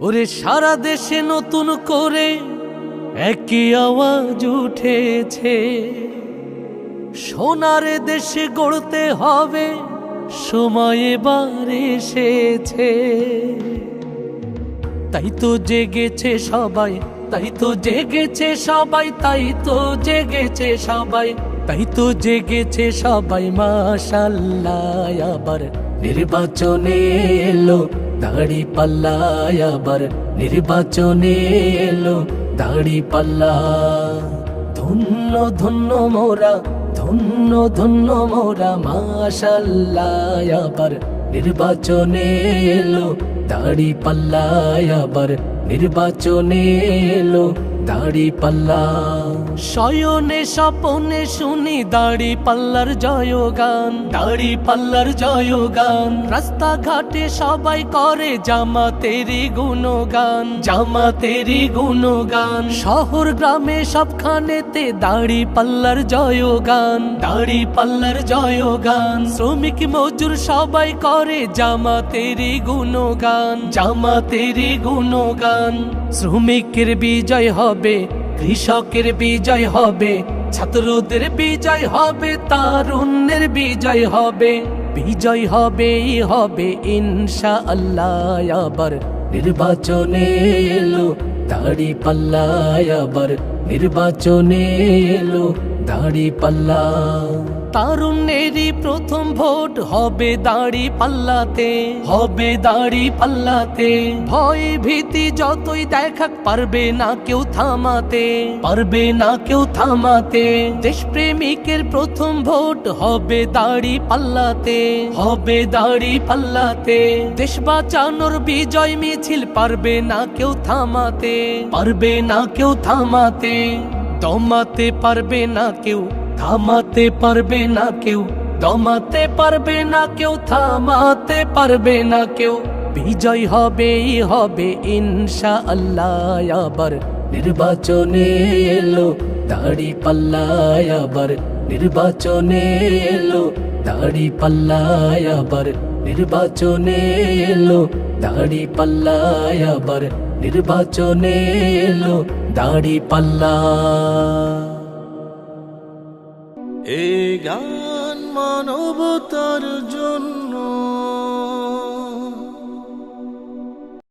ওরে সারা দেশে নতুন করে একই আওয়াজ উঠেছে, সোনার দেশে গড়তে হবে, সময় এবার এসেছে। তাই তো জেগেছে সবাই, তাই তো জেগেছে সবাই, তাই তো জেগেছে সবাই, তাই তো জেগেছে সবাই। মাশাআল্লাহ, আবার নির্বাচনে এলো দাড়ি পাল্লা, আবার নির্বাচনে এলো দাড়ি পাল্লা। ধন্য ধন্য মোরা, ধন্য ধন্য মোরা, মাশাআল্লাহ, আবার নির্বাচনে এলো দাড়ি পাল্লা, আবার নির্বাচনে এলো দাড়ি পাল্লা। শয়নে স্বপনে শুনি দাড়ি পাল্লার জয়গান, দাড়ি পাল্লার জয়গান। রাস্তাঘাটে সবাই করে জামাতেরই গুণগান, জামাতেরই গুণগান। শহর গ্রামে সবখানেতে দাড়ি পাল্লার জয়গান, দাড়ি পাল্লার জয়গান। শ্রমিক মজুর সবাই করে জামাতেরই গুণগান, জামাতেরই গুণগান। শ্রমিকের বিজয় হবে, কৃষকের বিজয় হবে, ছাত্রদের বিজয় হবে, তারুণ্যের বিজয় হবে, বিজয় হবে হবে ইনশাআল্লাহ। আবার নির্বাচনে এলো দাড়ি পাল্লা, আবার নির্বাচনে এলো দাড়ি পাল্লা। তারুণ্যেরই প্রথম ভোট হবে দাড়ি পাল্লাতে, হবে দাড়ি পাল্লাতে। ভয় ভীতি যতই দেখাক পারবে না কেউ থামাতে, পারবে না কেউ থামাতে। দেশপ্রেমিকের প্রথম ভোট হবে দাড়ি পাল্লাতে, হবে দাড়ি পাল্লাতে। দেশ বাঁচানোর বিজয় মিছিল পারবে না কেউ থামাতে, পারবে না কেউ থামাতে। দমাতে পারবে না কেউ, থামাতে পারবে না কেউ, দমাতে পারবে না কেউ, থামাতে পারবে না কেউ। বিজয় হবে হবে ইনশাআল্লাহ। আবার নির্বাচনে এলো দাড়ি পাল্লা, আবার নির্বাচনে এলো দাড়ি পাল্লা, আবার নির্বাচনে এলো দাড়ি পাল্লা, আবার নির্বাচনে এলো দাড়ি পাল্লা। এই গান মানবতার জন্য